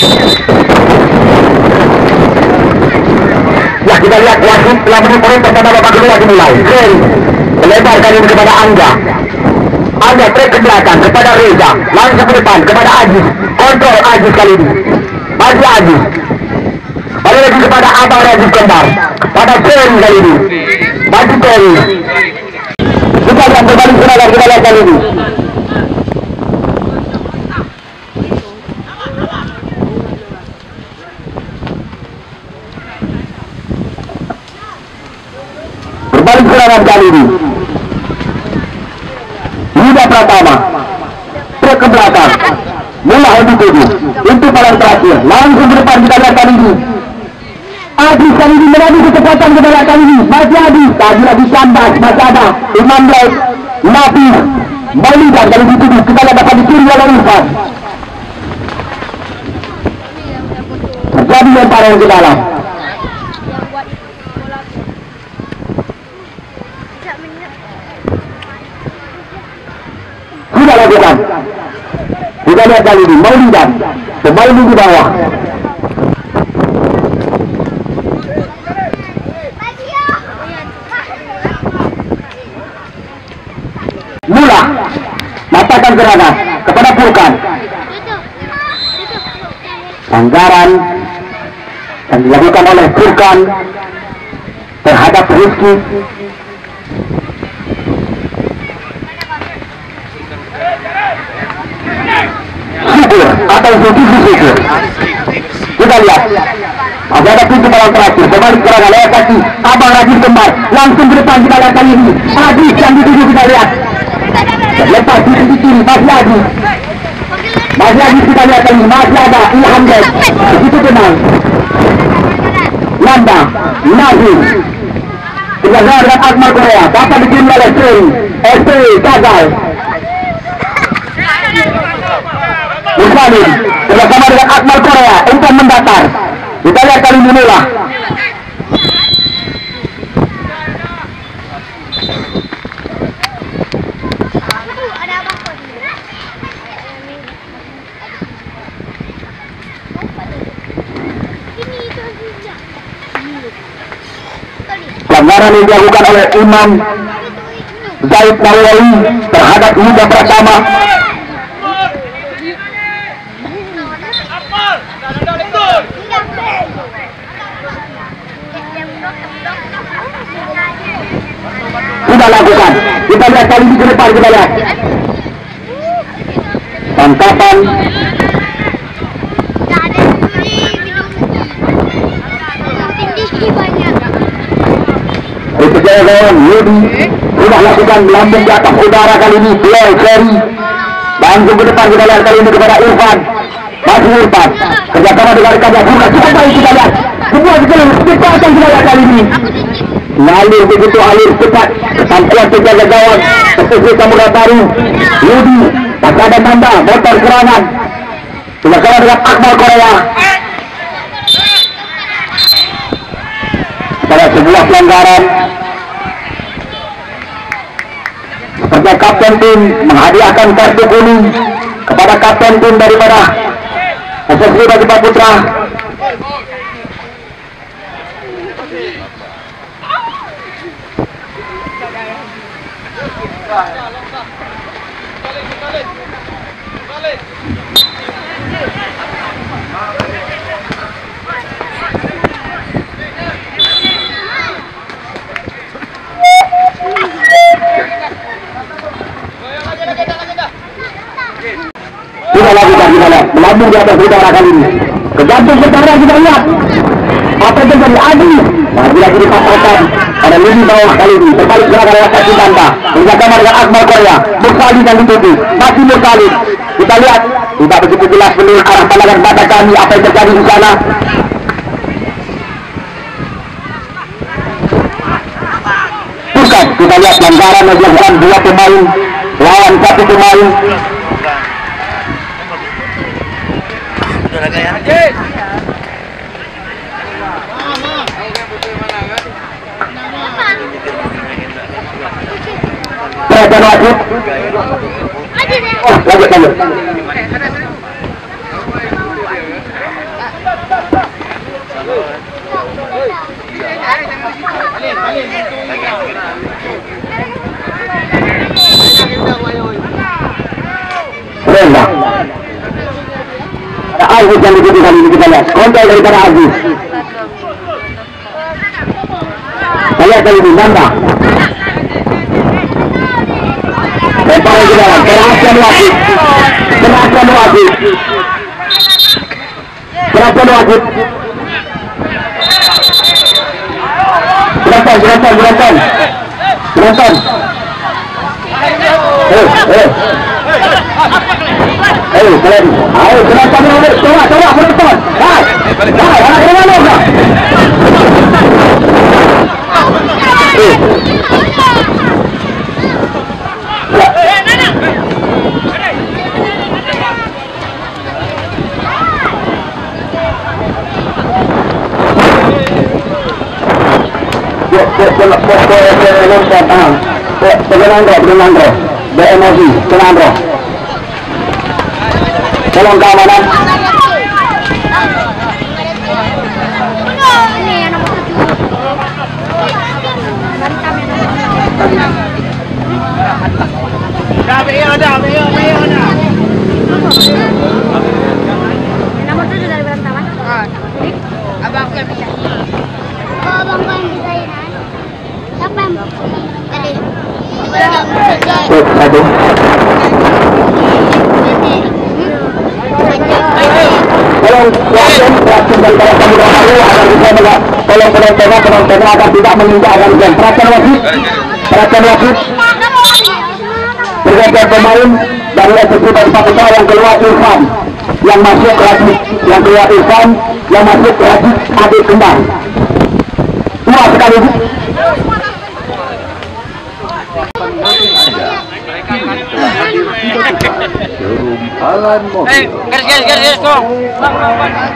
Ya, kita lihat wasit telah menempori pertama babak kedua dimulai. Ferry melebarkan ini kepada Angga. Angga trek ke belakang kepada Reza, langsung ke depan kepada Ajis. Kontrol Ajis kali ini. Masih Ajis. Balik lagi kepada Abang Ajis Kembar. Pada Ferry kali ini. Masih Ferry. Kita lihat berbalik serangan, kita lihat kali ini. Berbalik serangan kali ini. Yuda Pratama trek ke belakang, mulai dituju itu paling terakhir, langsung ke depan kita lihat kali ini. Adis kali ini mengambil kecepatan ke belakang kali ini. Masih Adis, tadi lagi Candas, masih ada Imam Black, Nafis, Malikan kali dituju, kita lihat dapat dicuri oleh Irfan. Terjadi lemparan ke dalam. Sudah lakukan. Kita lihat kali ini Maulidan pemain di bawah. Mula matakan serangan kepada Furkan. Pelanggaran yang dilakukan oleh Furkan terhadap Rizky. Syukur atau syukur. Kita lihat ada pintu malam terakhir, berbalik serangan lewat kaki Abang Rajin Kembar, langsung ke depan kita lihat kali ini. Adis yang dituju kita lihat. Lepas di kiri, masih Adis. Masih Adis kita lihat kali ini, masih ada Ilham Dek. Begitu tenang. Nanda, Nazim. Penjaga dengan Akmal Korea, dapat dikirim oleh Seri. SPI gagal. Musalim bersama dengan Akmal Korea untuk mendatar. Kita lihat kali ini lah. Pelanggaran yang dilakukan oleh Imam Zaid Nawawi terhadap Yuda Pratama. Sudah lakukan. Kita lihat kali ini ke depan, kita lihat. Tangkapan. Berjaya kawan, Yudi sudah lakukan melambung di atas udara kali ini. Ferry langsung ke depan, kita lihat kali ini kepada Irfan. Masih Irfan kerjasama dengan rekannya. Bukan cukup baik, kita lihat. Semua sekali kecepatan kita lihat kali ini. Ngalir begitu alir cepat, ketampuan penjaga gawang seperti Samudra Baru. Yudi masih ada Nanda, motor serangan bersama dengan Akmal Korea. Pada sebuah pelanggaran seperti kapten tim menghadiahkan kartu kuning kepada kapten tim daripada SSB Bajibah Putra. Kita lakukan, kita lihat melambung di atas udara kali ini. Kejantung sekarang kita lihat apa yang terjadi. Adi lagi dipatahkan pada lini bawah kali ini. Berbalik serangan lewat kaki Nanda bersama dengan Akmal Korea. Mursalin yang dituju, masih Mursalin. Kita lihat tidak begitu jelas menurut arah pandangan mata kami apa yang terjadi di sana. Bukan, kita lihat pelanggaran yang dilakukan dua pemain lawan satu pemain. Perhatian wasit. Oh, lanjut. Rendah. Ada Aziz yang diikuti kali ini, kita lihat kontrol daripada Aziz. Kita lihat kali ini Nanda. Lempar ke dalam, berhasil wasit. Berhasil wasit. Berhasil wasit. Berantan. Kalian. Ayo, berantan. Coba, berantan. Hai, anak kemana enggak? Tolong keamanan. Nomor 7 dari Berantaman. Abang yang bisa. Abang yang bisa. Siapa yang tadi? Satu. Tolong penonton agar tidak meninggalkan jam. Perhatian wasit. Pergantian pemain dari SSB Balikpapan yang keluar Irfan, yang masuk Rajid, yang keluar Irfan, yang masuk Rajid Adik Kembar. Dua sekali. Showroom Alan Mobil.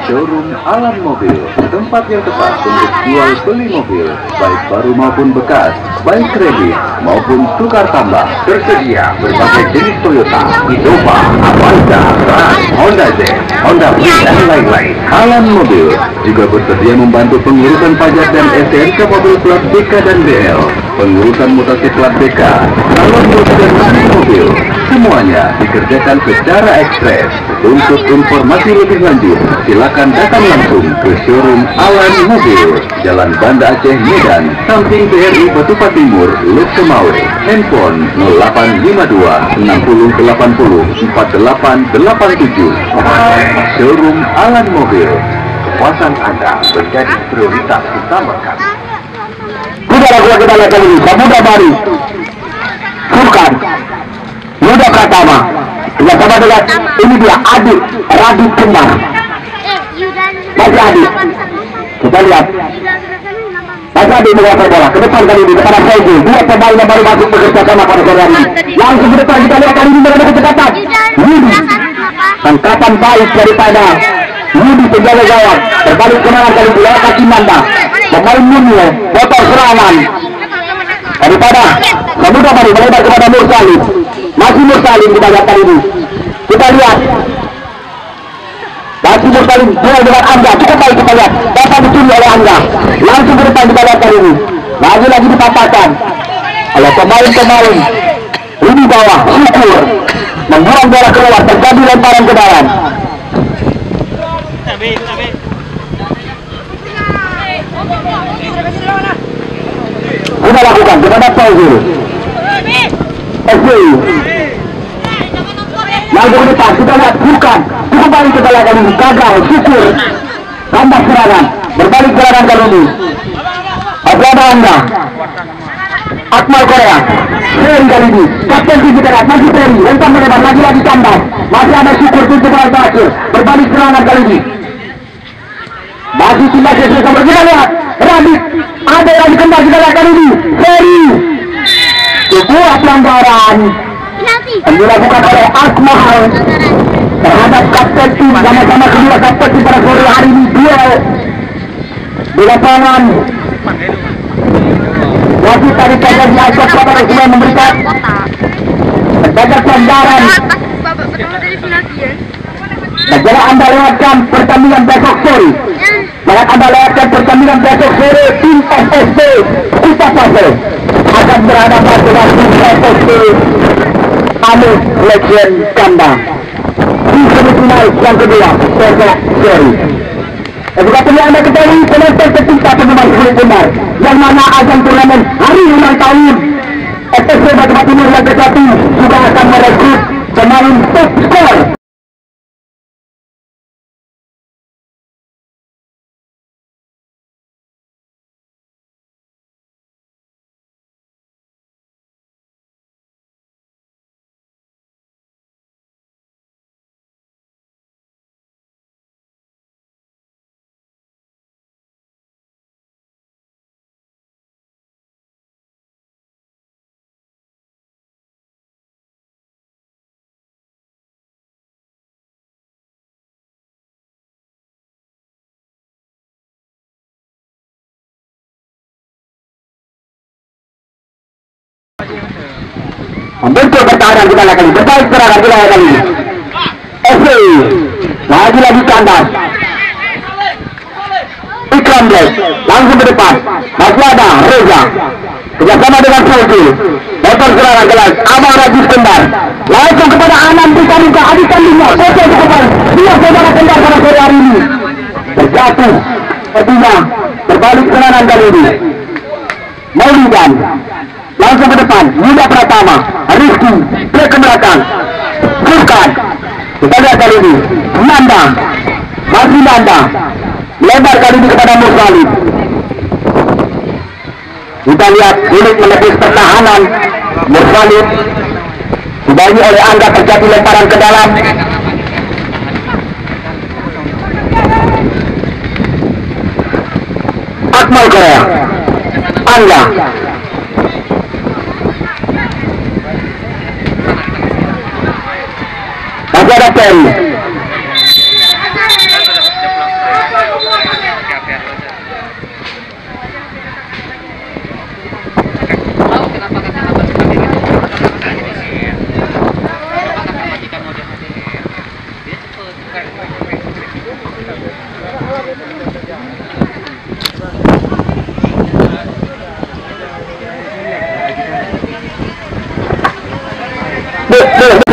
Showroom Alan Mobil, tempat yang tepat untuk jual beli mobil, baik baru maupun bekas, baik kredit maupun tukar tambah. Tersedia berbagai jenis Toyota, Innova, Avanza, Ram, Honda Z, Honda Fit dan lain-lain. Alan Mobil juga bersedia membantu pengurusan pajak dan STNK mobil plat BK dan BL, pengurusan mutasi plat BK, calon mobil dan mesin mobil. Semuanya dikerjakan secara ekspres. Untuk informasi lebih lanjut, silakan datang langsung ke showroom Alan Mobil, Jalan Banda Aceh Medan, samping BRI Batupa Timur, Luk Kemawe. Handphone 0852 6080 4887. Showroom Alan Mobil, kepuasan Anda menjadi prioritas utama kami. Sudah lakukan kita lihat kali ini, Pemuda Bari, Sulkan, Muda Pratama. Lihat sama dengan ini dia Adik Radit Kembar. Masih Adik. Kita lihat. Masih Adik menguasai bola. Ke depan kali ini kepada Fauzi. Dua pemain yang baru masuk bekerja sama pada sore hari ini. Langsung ke depan kita lihat kali ini dengan kecepatan. Yudi. Tangkapan baik daripada Yudi penjaga gawang. Berbalik kemenangan kali ini lewat kaki Nanda. Pemain Munio. Botol serangan. Daripada Pemuda Bari melebar kepada Mursalim. Masih Mursalim kita lihat kali ini. Kita lihat. Masih Mursalim duel dengan Angga. Cukup baik kita lihat. Dapat dicuri oleh Angga. Langsung ke depan kita lihat kali ini. Lagi dipatahkan oleh pemain-pemain ini bawah. Syukur membuang bola keluar. Terjadi lemparan ke dalam. Kita lakukan kepada Fauzi. SBI. Langsung ke depan kita lihat bukan. Cukup baik kita lihat kali ini. Gagal. Syukur tambah serangan. Berbalik serangan kali ini. Abraham Anda. Akmal Korea. Ferry kali ini. Kapten TV kita lihat. Masih Ferry. Lempar melebar. Lagi tambah. Masih ada Syukur pintu bola terakhir. Berbalik serangan kali ini. Masih timnas SSB Kembar. Kita lihat. Radit. Ada Radit Kembar kita lihat kali ini. Ferry. Sebuah pelanggaran yang dilakukan oleh Akmal terhadap kapten tim sama-sama kedua kapten tim pada sore hari ini. Duel di lapangan wasit tadi Kajar di Aceh Selatan yang memberikan sebagai pelanggaran. Segera Anda lewatkan pertandingan besok sore. Sangat Anda lewatkan pertandingan besok sore tim SSB Anu Legend Ganda di semifinal yang kedua besok seri. Seperti yang Anda ketahui, penonton ketiga penggemar kulit benar yang mana ajang turnamen hari ulang tahun FSC Batak Timur yang ke-1 juga akan merekrut pemain top skor. Membentuk pertahanan kita kali, berbalik serangan kita kali. FC lagi kandas. Ikram Black langsung ke depan, masih ada Reza kerjasama dengan Fulki. Motor serangan kelas Abang Rajis Kendar langsung kepada Anand Prikanika adik kandungnya. Foto depan dia saudara Kendar pada sore hari ini terjatuh sepertinya berbalik serangan kali ini. Maulidan langsung ke depan, Yuda Pratama, Rizky, break ke belakang, Furkan, kita lihat kali ini, Nanda, masih Nanda, lebar kali ini kepada Mursalid. Kita lihat unit menepis pertahanan, Mursalid, dibantu oleh Angga terjadi lemparan ke dalam. Akmal Korea, Angga. Masih ada Ferry.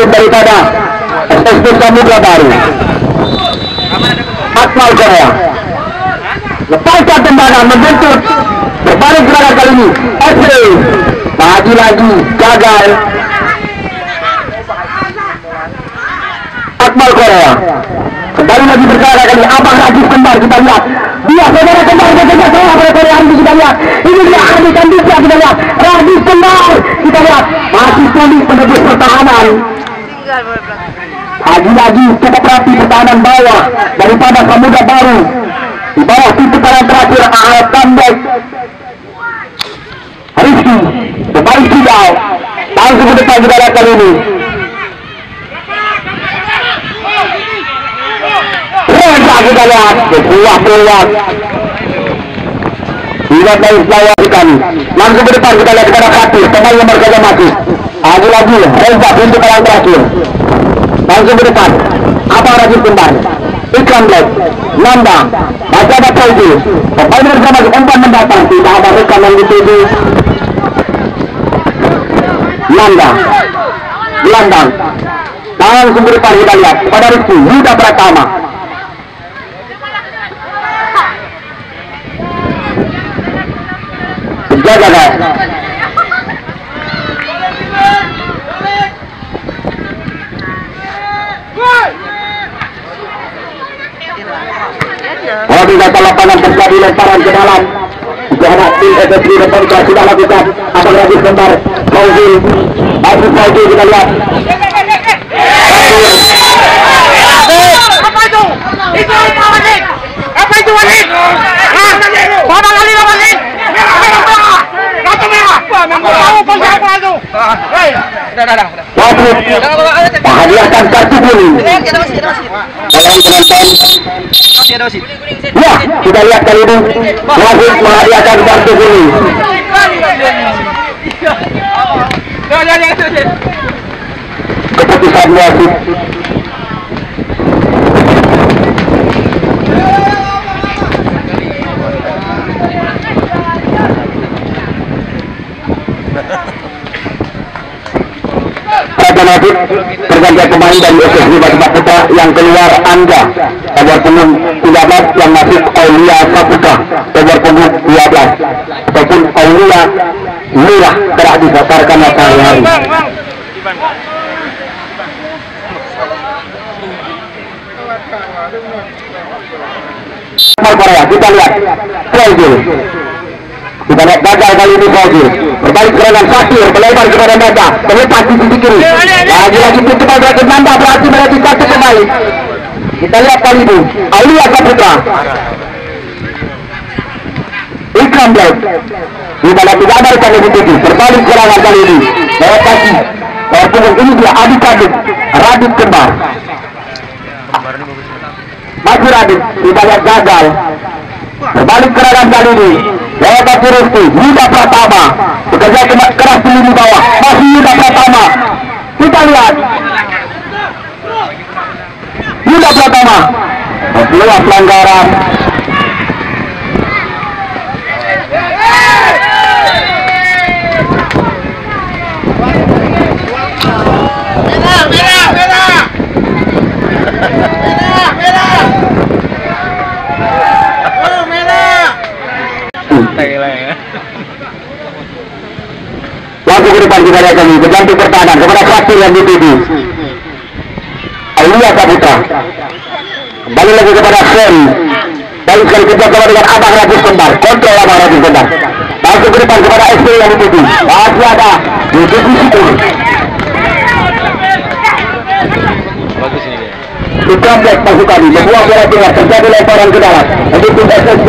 Daripada SSB Samudra Baru Akmal Korea lepaskan tembakan membentuk berbalik serangan kali ini. FC lagi gagal. Akmal Korea kembali lagi bergerak kali Abang Rajis Kembar. Kita lihat dia saudara Kembar bekerja sama pada sore hari ini. Kita lihat ini dia adik kandungnya. Kita lihat Rajis Kembar. Kita lihat masih sulit menebus pertahanan. Lagi-lagi cukup rapi pertahanan bawah daripada Samudra Baru. Di bawah tim pertahanan terakhir AF Comeback. Rizky berbalik Sidau langsung ke depan kita lihat kali ini. Reza kita lihat sebuah peluang. Lihat dari bawah kami langsung ke depan kita lihat kepada Fatir pemain nomor saja mati. Lagi-lagi Reza pintu paling terakhir langsung ke depan. Abang Rajis Kembar, Ikram Black, Nanda, masih ada Pauji. Pemain bersama umpan mendatang, tidak ada rekaman dituju. Nanda, gelandang, langsung ke depan kita lihat pada Rizky, Yuda Pratama. Jaga guys. Di dasar lapangan terjadi lemparan ke dalam. Jika tim SSB Republika sudah lakukan. Abang Rajis Kembar, Fauzi, masih Fauzi kita lihat. Apa itu? Itu apa Walid? Apa itu Walid? Mana kali Walid? Merah. Kartu merah. Tahu konsep apa itu? Hei, dah. Wasit menghadiahkan kartu kuning. Tolong penonton. Ya, kita lihat kali ini wasit menghadiahkan kartu kuning. Keputusan wasit. Nadib, pergantian pemain dari SSB Batu Putra yang keluar Anda nomor punggung 13 yang masuk Aulia Saputra nomor punggung 12 ataupun Aulia Lurah telah disatarkan matahari. Korea, kita lihat Brazil. Kita lihat gagal kali ini Brazil. Berbalik serangan Fakir, melebar kepada Nanda, terlepas di sisi kiri. Lagi-lagi pintu bagi Nanda berarti berarti satu pemain. Kita lihat kali ini Aulia Saputra, Ikram Black. Di mana tidak ada kali ini berbalik serangan kali ini. Lewat kaki. Lewat punggung ini dia Adi Kaduk, Radit Kembar. Masih Radit, kita lihat gagal. Berbalik serangan kali ini. Lewat kaki Restu, Yuda Pratama. Bekerja keras di lini bawah. Masih Yuda Pratama. Kita lihat. Yuda Pratama. Sebuah pelanggaran. Langsung ke depan kita lihat kami berganti pertahanan kepada Fakir yang dituju Aulia Saputra. Kembali lagi kepada Ferry. Baik sekali kerja sama dengan Abang Radit Kembar. Kontrol Abang Radit Kembar. Langsung ke depan kepada SP yang dituju. Masih ada di sisi situ. Ikram Black masuk kali, membuang bola tengah, terjadi lemparan ke dalam. Mendukung SSB,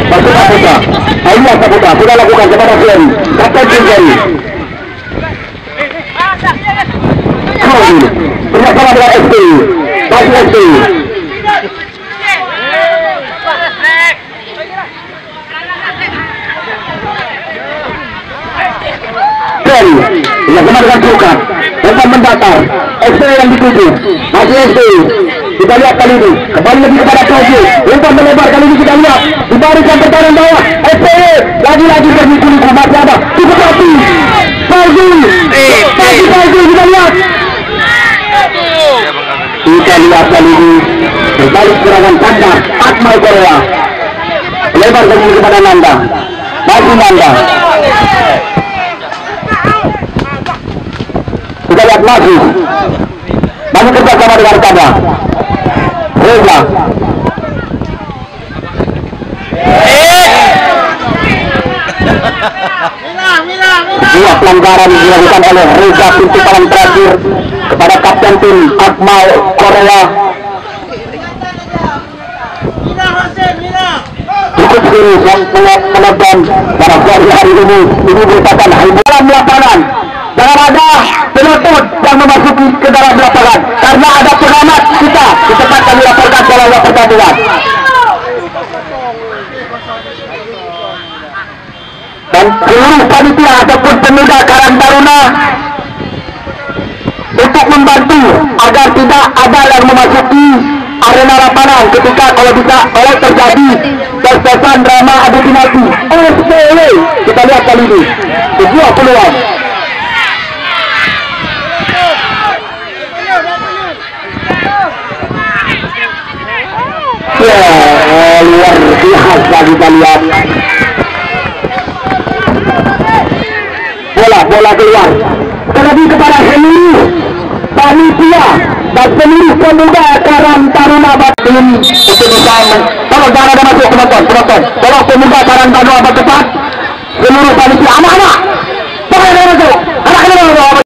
masuk Saputra. Aulia Saputra sudah lakukan kepada Ferry. Kapten tim Ferry. Bersama dengan SP, masih SP. Ferry, bersama dengan Sukan. Umpan mendatar, SP yang dituju, masih SP. Kita lihat kali ini, kembali lagi kepada Kogi. Umpan melebar kali ini kita lihat. Dibarikan pertahanan bawah, SP. Lagi-lagi berliku-liku, masih ada. Cukup hati. Kogi, kita lihat. Kita lihat kali ini berbalik serangan tanda Akmal Korea. Lebar kali ini kepada Nanda. Masih Nanda. Kita lihat masih. Masih kerja sama dengan Kada. Reza. Dua pelanggaran dilakukan oleh Reza pintu paling terakhir kepada kapten tim Akmal Korea. Cukup serius yang menonton pada hari ini. Ini merupakan hiburan lapangan. Jangan ada penonton yang memasuki ke dalam lapangan karena ada pengamat kita di tempat kami laporkan dalam pertandingan. Dan seluruh panitia ataupun pemuda Karang Taruna untuk membantu agar tidak ada yang memasuki arena lapangan ketika kalau terjadi tes-tesan drama adu penalti. SPW kita lihat kali ini sebuah peluang. Ya, luar biasa kita lihat. Bola keluar. Terlebih kepada seluruh panitia dan seluruh pemuda Karang Taruna Batin untuk bisa kalau jangan ada masuk penonton. Tolong pemuda Karang Taruna Batin cepat. Seluruh panitia anak-anak